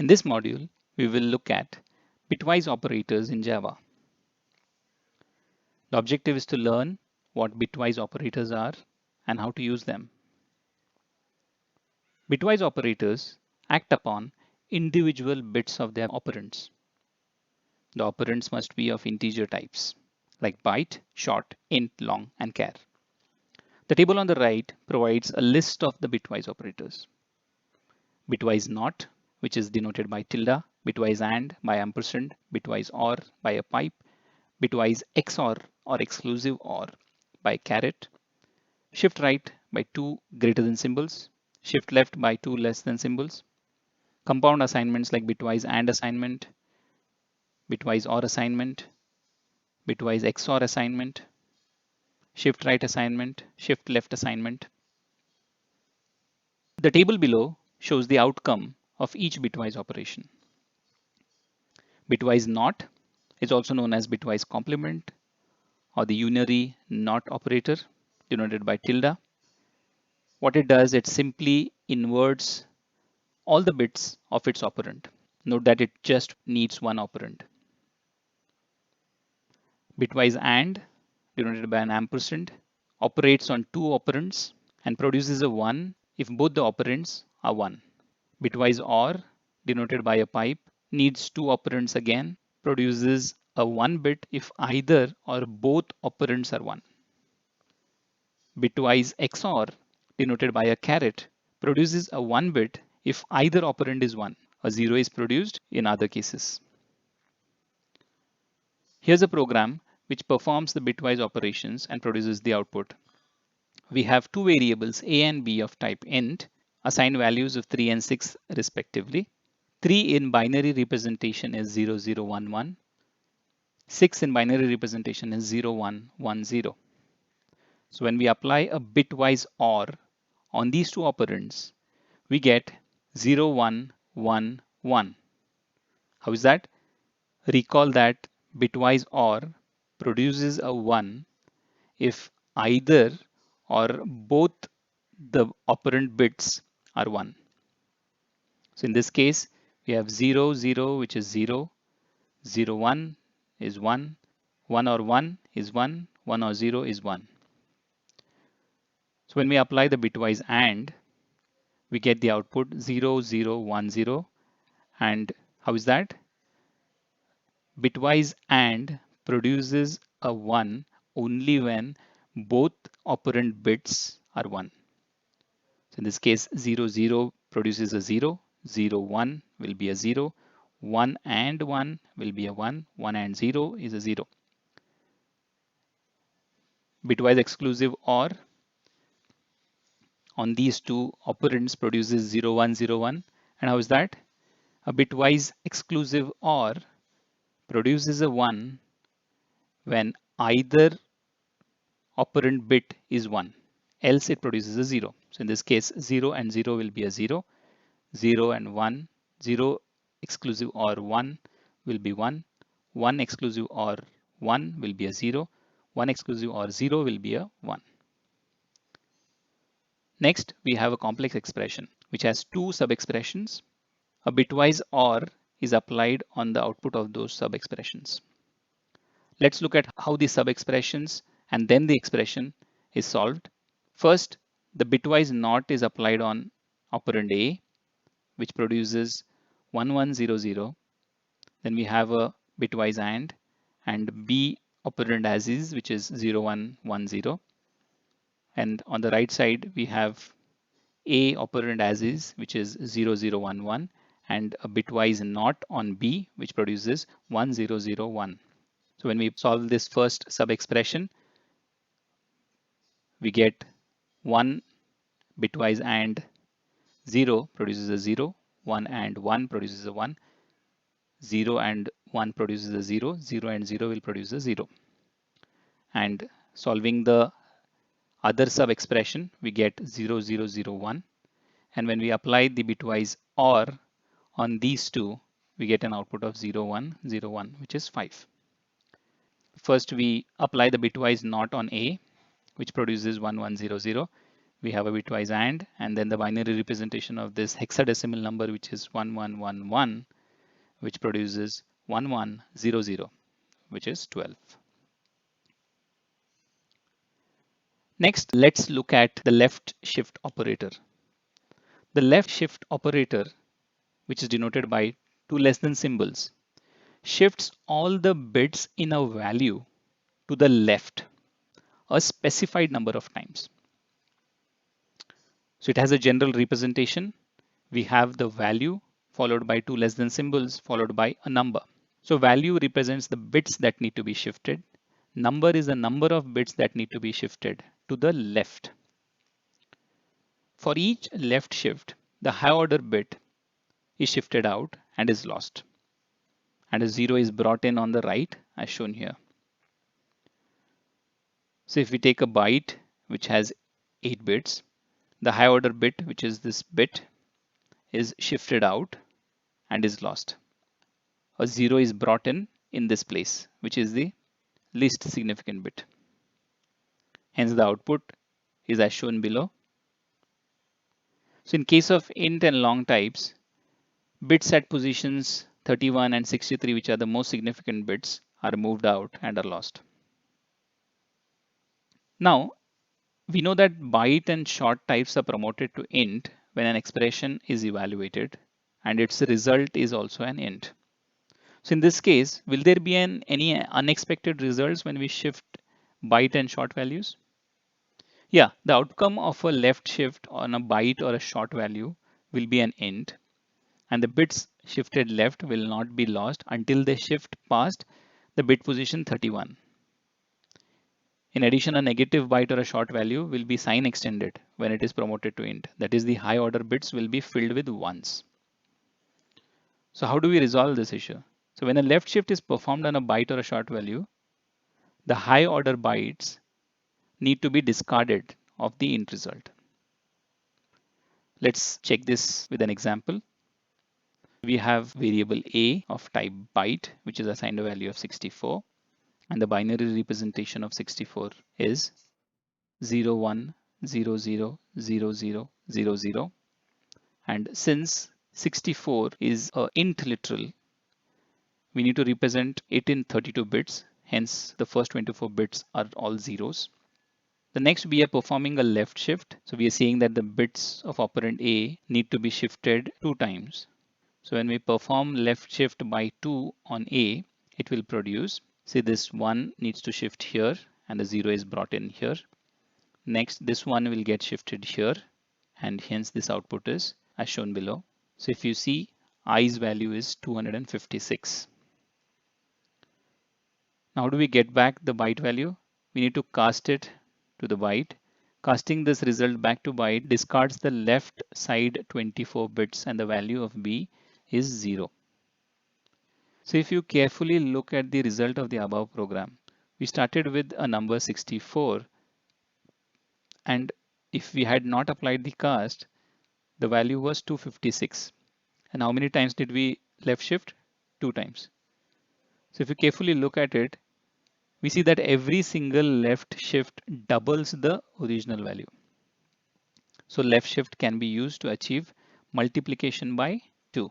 In this module, we will look at bitwise operators in Java. The objective is to learn what bitwise operators are and how to use them. Bitwise operators act upon individual bits of their operands. The operands must be of integer types, like byte, short, int, long, and char. The table on the right provides a list of the bitwise operators. Bitwise NOT, which is denoted by tilde, bitwise AND by ampersand, bitwise OR by a pipe, bitwise XOR or exclusive OR by caret, shift right by two greater than symbols, shift left by two less than symbols, compound assignments like bitwise AND assignment, bitwise OR assignment, bitwise XOR assignment, shift right assignment, shift left assignment. The table below shows the outcome of each bitwise operation. Bitwise NOT is also known as bitwise complement or the unary NOT operator denoted by tilde. What it does, it simply inverts all the bits of its operand. Note that it just needs one operand. Bitwise AND, denoted by an ampersand, operates on two operands and produces a 1 if both the operands are 1. Bitwise OR, denoted by a pipe, needs two operands again, produces a 1 bit if either or both operands are 1. Bitwise XOR, denoted by a caret, produces a 1 bit if either operand is 1. A 0 is produced in other cases. Here's a program which performs the bitwise operations and produces the output. We have two variables a and b of type int, assigned values of 3 and 6 respectively. 3 in binary representation is 0011. 6 in binary representation is 0110. So when we apply a bitwise OR on these two operands, we get 0111. How is that? Recall that bitwise OR produces a 1 if either or both the operand bits are 1. So in this case, we have 0, 0, which is 0, 0, 1 is 1, 1 or 1 is 1, 1 or 0 is 1. So when we apply the bitwise AND, we get the output 0, 0, 1, 0. And how is that? Bitwise AND produces a 1 only when both operand bits are 1. So in this case, 0, 0 produces a 0, 0, 1 will be a 0, 1 and 1 will be a 1, 1 and 0 is a 0. Bitwise exclusive OR on these two operands produces 0, 1, 0, 1. And how is that? A bitwise exclusive OR produces a 1 when either operand bit is 1, else it produces a 0. So in this case, 0 and 0 will be a 0, 0 and 1, 0 exclusive OR 1 will be 1, 1 exclusive OR 1 will be a 0, 1 exclusive OR 0 will be a 1. Next, we have a complex expression which has two sub-expressions. A bitwise OR is applied on the output of those sub-expressions. Let's look at how the sub-expressions and then the expression is solved. First, the bitwise NOT is applied on operand A, which produces 1100. Then we have a bitwise and B operand as is, which is 0110. And on the right side, we have A operand as is, which is 0011, and a bitwise NOT on B, which produces 1001. So when we solve this first sub-expression, we get 1 bitwise AND 0 produces a 0, 1 and 1 produces a 1, 0 and 1 produces a 0, 0 and 0 will produce a 0. And solving the other sub-expression, we get 0001. And when we apply the bitwise OR on these two, we get an output of 0101, which is 5. First, we apply the bitwise NOT on A, which produces 1100. we have a bitwise and then the binary representation of this hexadecimal number, which is 1111, which produces 1100, which is 12. Next, let's look at the left shift operator. The left shift operator, which is denoted by two less than symbols, shifts all the bits in a value to the left a specified number of times. So it has a general representation. We have the value followed by two less than symbols followed by a number. So value represents the bits that need to be shifted. Number is the number of bits that need to be shifted to the left. For each left shift, the high order bit is shifted out and is lost. And a 0 is brought in on the right as shown here. So if we take a byte which has 8 bits, the high order bit, which is this bit, is shifted out and is lost. A 0 is brought in this place, which is the least significant bit. Hence the output is as shown below. So in case of int and long types, bits at positions 31 and 63, which are the most significant bits, are moved out and are lost. Now, we know that byte and short types are promoted to int when an expression is evaluated and its result is also an int. So in this case, will there be any unexpected results when we shift byte and short values? Yeah, the outcome of a left shift on a byte or a short value will be an int, and the bits shifted left will not be lost until they shift past the bit position 31. In addition, a negative byte or a short value will be sign extended when it is promoted to int. That is, the high order bits will be filled with ones. So how do we resolve this issue? So when a left shift is performed on a byte or a short value, the high order bytes need to be discarded of the int result. Let's check this with an example. We have variable a of type byte, which is assigned a value of 64, and the binary representation of 64 is 01000000. And since 64 is a int literal, we need to represent it in 32 bits. Hence, the first 24 bits are all zeros. The next, we are performing a left shift. So we are saying that the bits of operand A need to be shifted 2 times. So when we perform left shift by 2 on A, it will produce, say this 1 needs to shift here and the 0 is brought in here. Next, this one will get shifted here and hence this output is as shown below. So if you see, i's value is 256. Now how do we get back the byte value? We need to cast it to the byte. Casting this result back to byte discards the left side 24 bits and the value of B is 0. So if you carefully look at the result of the above program, we started with a number 64, and if we had not applied the cast, the value was 256. And how many times did we left shift? 2 times. So if you carefully look at it, we see that every single left shift doubles the original value. So left shift can be used to achieve multiplication by 2.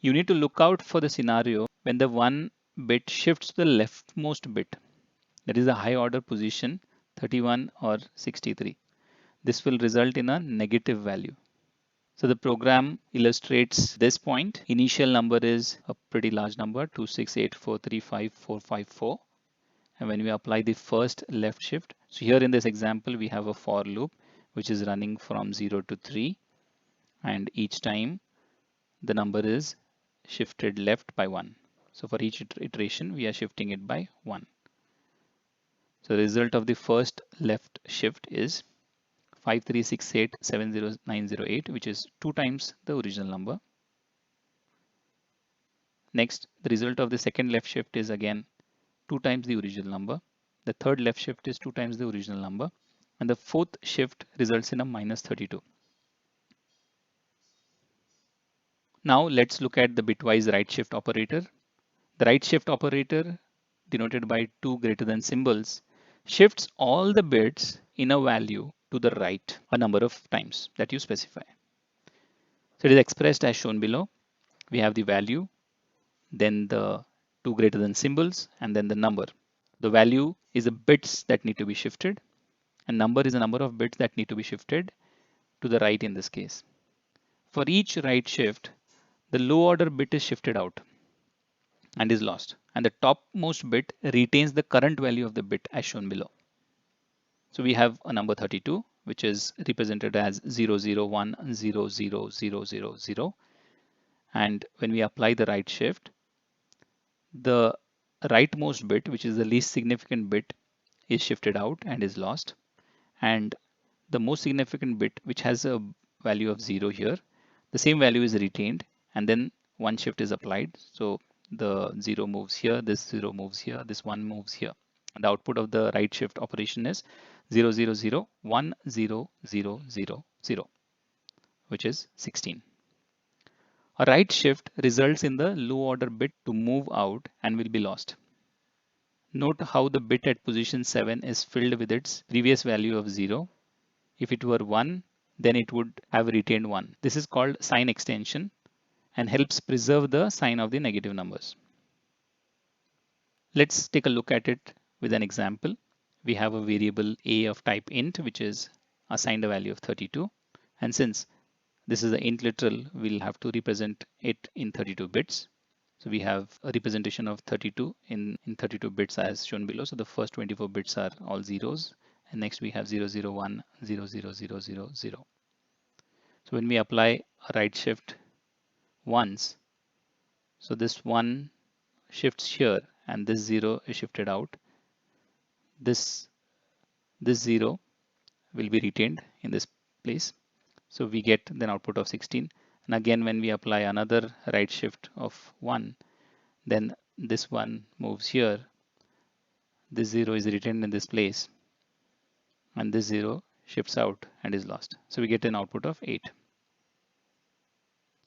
You need to look out for the scenario when the one bit shifts to the leftmost bit, that is a high order position 31 or 63. This will result in a negative value. So the program illustrates this point. Initial number is a pretty large number, 268435454. And when we apply the first left shift, so here in this example, we have a for loop, which is running from 0 to 3. And each time the number is shifted left by 1. So for each iteration, we are shifting it by 1. So the result of the first left shift is 536870908, which is 2 times the original number. Next, the result of the second left shift is again 2 times the original number. The third left shift is 2 times the original number. And the fourth shift results in a minus 32. Now let's look at the bitwise right shift operator. The right shift operator, denoted by 2 greater than symbols, shifts all the bits in a value to the right a number of times that you specify. So it is expressed as shown below. We have the value, then the two greater than symbols, and then the number. The value is the bits that need to be shifted, and number is the number of bits that need to be shifted to the right in this case. For each right shift, the low order bit is shifted out and is lost, and the topmost bit retains the current value of the bit as shown below. So we have a number 32, which is represented as 001000000. And when we apply the right shift, the rightmost bit, which is the least significant bit, is shifted out and is lost. And the most significant bit, which has a value of 0 here, the same value is retained, and then one shift is applied. So the 0 moves here, this 0 moves here, this 1 moves here. And the output of the right shift operation is 000100000, which is 16. A right shift results in the low order bit to move out and will be lost. Note how the bit at position 7 is filled with its previous value of 0. If it were 1, then it would have retained 1. This is called sign extension and helps preserve the sign of the negative numbers. Let's take a look at it with an example. We have a variable a of type int, which is assigned a value of 32. And since this is the int literal, we'll have to represent it in 32 bits. So we have a representation of 32 in 32 bits as shown below. So the first 24 bits are all zeros. And next we have 001, 00000. So when we apply a right shift once, so this 1 shifts here and this 0 is shifted out. This 0 will be retained in this place. So we get an output of 16. And again, when we apply another right shift of 1, then this 1 moves here. This 0 is retained in this place. And this 0 shifts out and is lost. So we get an output of 8.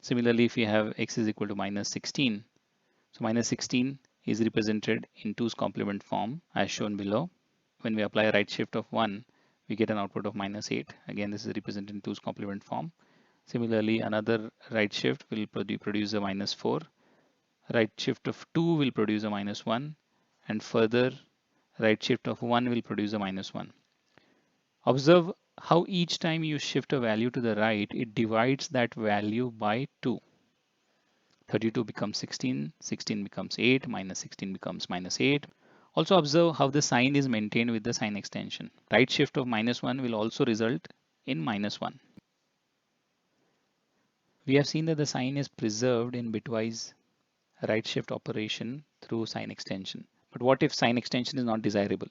Similarly, if we have x is equal to minus 16, so minus 16 is represented in 2's complement form as shown below. When we apply a right shift of 1, we get an output of minus 8. Again, this is represented in 2's complement form. Similarly, another right shift will produce a minus 4. Right shift of 2 will produce a minus 1. And further, right shift of 1 will produce a minus 1. Observe how each time you shift a value to the right, it divides that value by 2. 32 becomes 16, 16 becomes 8, minus 16 becomes minus 8. Also observe how the sign is maintained with the sign extension. Right shift of minus 1 will also result in minus 1. We have seen that the sign is preserved in bitwise right shift operation through sign extension. But what if sign extension is not desirable?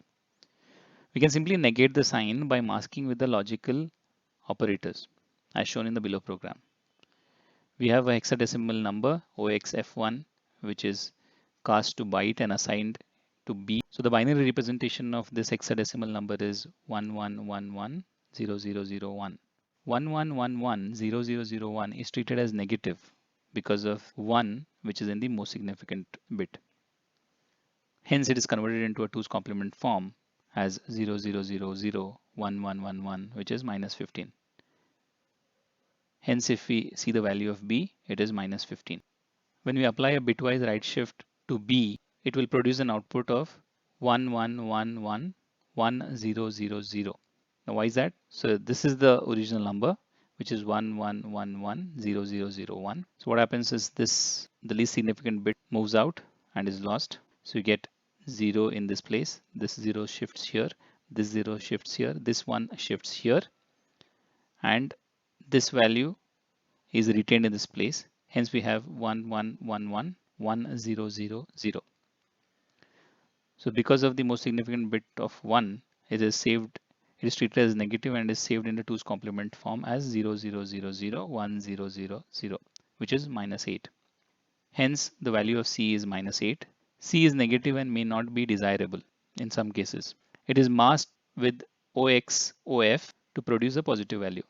We can simply negate the sign by masking with the logical operators as shown in the below program. We have a hexadecimal number OXF1, which is cast to byte and assigned to B. So the binary representation of this hexadecimal number is 11110001. 11110001 is treated as negative because of 1, which is in the most significant bit. Hence it is converted into a 2's complement form as 00001111, which is minus 15. Hence, if we see the value of B, it is minus 15. When we apply a bitwise right shift to B, it will produce an output of 11111000. Now, why is that? So this is the original number, which is 11110001. So what happens is this, the least significant bit moves out and is lost. So you get 0 in this place. This 0 shifts here. This 0 shifts here. This 1 shifts here. And this value is retained in this place. Hence we have 11111000. So because of the most significant bit of 1, it is treated as negative and is saved in the 2's complement form as 00001000, which is minus 8. Hence the value of C is minus 8. C is negative and may not be desirable in some cases. It is masked with OXOF to produce a positive value.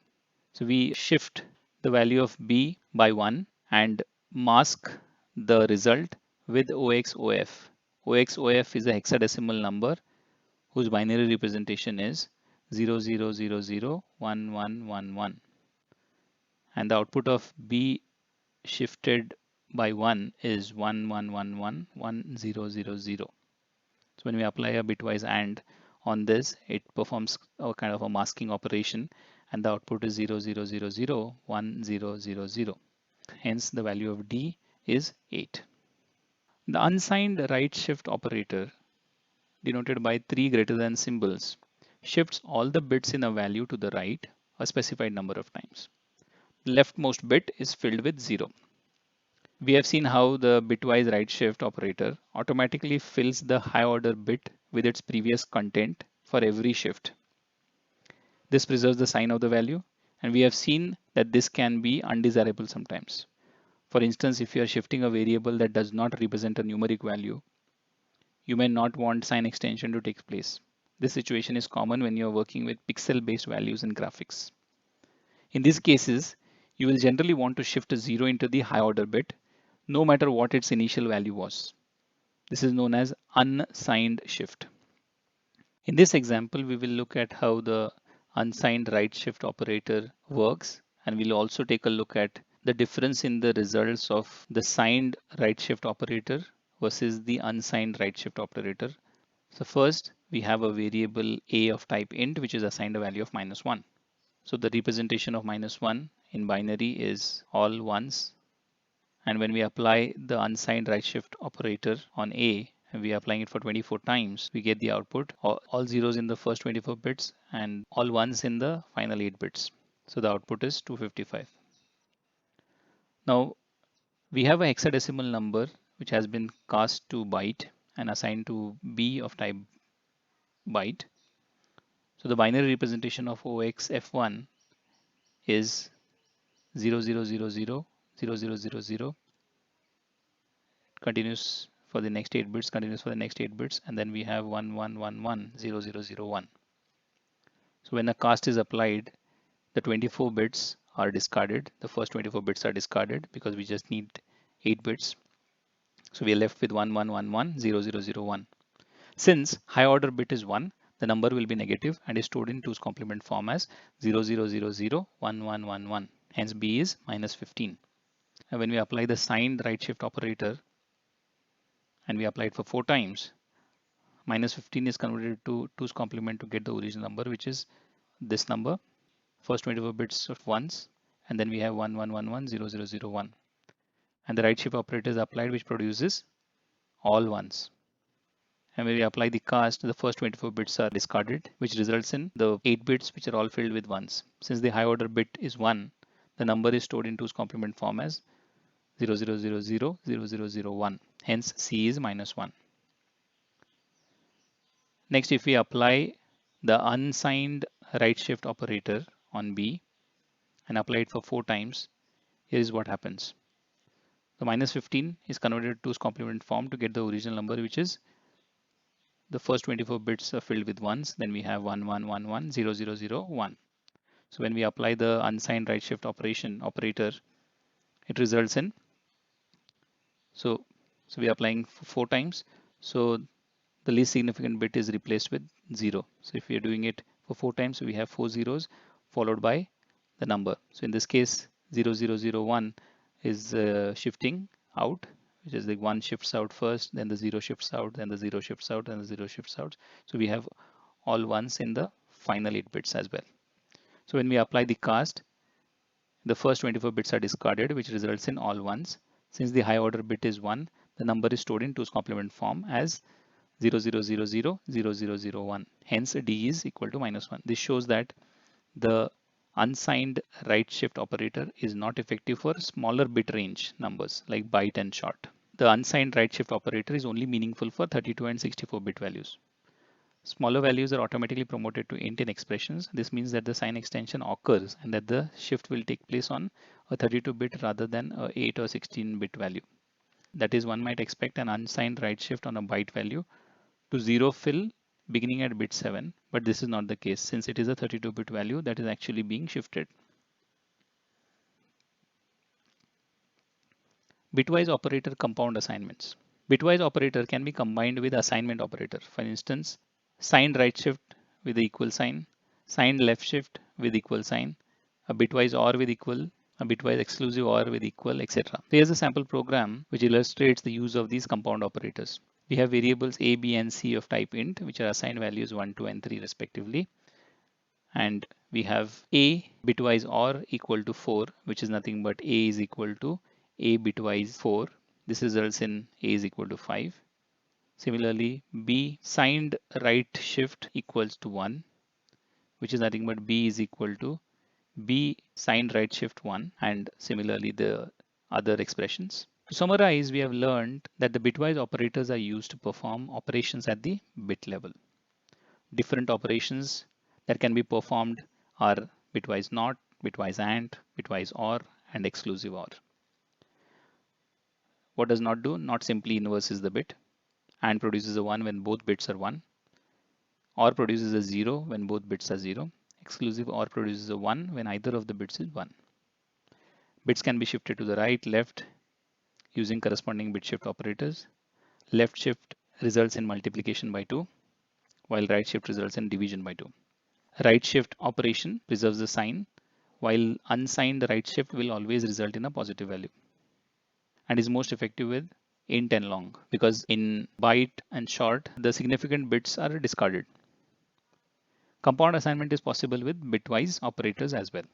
So we shift the value of B by 1 and mask the result with OXOF. OXOF is a hexadecimal number whose binary representation is 0 0 0 0 1 1 1 1, and the output of B shifted by 1 is 1 1 1 1 1 0 0 0. So when we apply a bitwise AND on this, it performs a kind of a masking operation, and the output is 0 0 0 0 1 0 0 0. Hence the value of D is 8. The unsigned right shift operator, denoted by 3 greater than symbols, shifts all the bits in a value to the right a specified number of times. The leftmost bit is filled with 0. We have seen how the bitwise right shift operator automatically fills the high order bit with its previous content for every shift. This preserves the sign of the value, and we have seen that this can be undesirable sometimes. For instance, if you are shifting a variable that does not represent a numeric value, you may not want sign extension to take place. This situation is common when you are working with pixel-based values in graphics. In these cases, you will generally want to shift a 0 into the high order bit, no matter what its initial value was. This is known as unsigned shift. In this example, we will look at how the unsigned right shift operator works, and we'll also take a look at the difference in the results of the signed right shift operator versus the unsigned right shift operator. So first, we have a variable a of type int, which is assigned a value of -1. So the representation of -1 in binary is all ones. And when we apply the unsigned right shift operator on a, and we are applying it for 24 times, we get the output all zeros in the first 24 bits and all ones in the final 8 bits. So the output is 255. Now we have a hexadecimal number which has been cast to byte and assigned to B of type byte. So the binary representation of OXF1 is 0000 0000, continues for the next 8 bits, continues for the next 8 bits, and then we have 1111 0001. So when a cast is applied, the 24 bits are discarded. The first 24 bits are discarded because we just need 8 bits. So we are left with 1111 0001. Since high order bit is 1, the number will be negative and is stored in 2's complement form as 00001111. Hence B is -15. And when we apply the signed right shift operator and we apply it for 4 times, -15 is converted to 2's complement to get the original number, which is this number, first 24 bits of ones, and then we have 1111 0001. And the right shift operator is applied, which produces all ones. And when we apply the cast, the first 24 bits are discarded, which results in the 8 bits which are all filled with ones. Since the high order bit is 1, the number is stored in 2's complement form as 00000001. Hence C is -1. Next, if we apply the unsigned right shift operator on B and apply it for 4 times, here is what happens. The -15 is converted to 2's complement form to get the original number, which is the first 24 bits are filled with ones, then we have 1111 0001. So when we apply the unsigned right shift operator, it results in, so we are applying 4 times. So the least significant bit is replaced with 0. So if we are doing it for 4 times, we have 4 zeros followed by the number. So in this case, 0001 is shifting out, which is the 1 shifts out first, then the 0 shifts out, then the 0 shifts out, and the 0 shifts out. So we have all ones in the final 8 bits as well. So when we apply the cast, the first 24 bits are discarded, which results in all ones. Since the high order bit is 1, the number is stored in 2's complement form as 00000001. Hence D is equal to -1. This shows that the unsigned right shift operator is not effective for smaller bit range numbers like byte and short. The unsigned right shift operator is only meaningful for 32 and 64 bit values. Smaller values are automatically promoted to int in expressions. This means that the sign extension occurs and that the shift will take place on a 32-bit rather than a 8 or 16-bit value. That is, one might expect an unsigned right shift on a byte value to 0 fill beginning at bit 7, but this is not the case since it is a 32-bit value that is actually being shifted. Bitwise operator compound assignments. Bitwise operator can be combined with assignment operator. For instance, signed right shift with the equal sign, signed left shift with equal sign, a bitwise OR with equal, a bitwise exclusive OR with equal, etc. So here's a sample program which illustrates the use of these compound operators. We have variables a, b, and c of type int, which are assigned values 1, 2, and 3 respectively. And we have a bitwise OR equal to 4, which is nothing but a is equal to a bitwise 4. This results in a is equal to 5. Similarly, b signed right shift equals to 1, which is nothing but b is equal to b signed right shift 1, and similarly the other expressions. To summarize, we have learned that the bitwise operators are used to perform operations at the bit level. Different operations that can be performed are bitwise NOT, bitwise AND, bitwise OR, and exclusive OR. What does NOT do? NOT simply inverses the bit. AND produces a 1 when both bits are 1. OR produces a 0 when both bits are 0. Exclusive OR produces a 1 when either of the bits is 1. Bits can be shifted to the right, left using corresponding bit shift operators. Left shift results in multiplication by 2, while right shift results in division by 2. Right shift operation preserves the sign, while unsigned right shift will always result in a positive value, and is most effective with int and long, because in byte and short the significant bits are discarded. Compound assignment is possible with bitwise operators as well.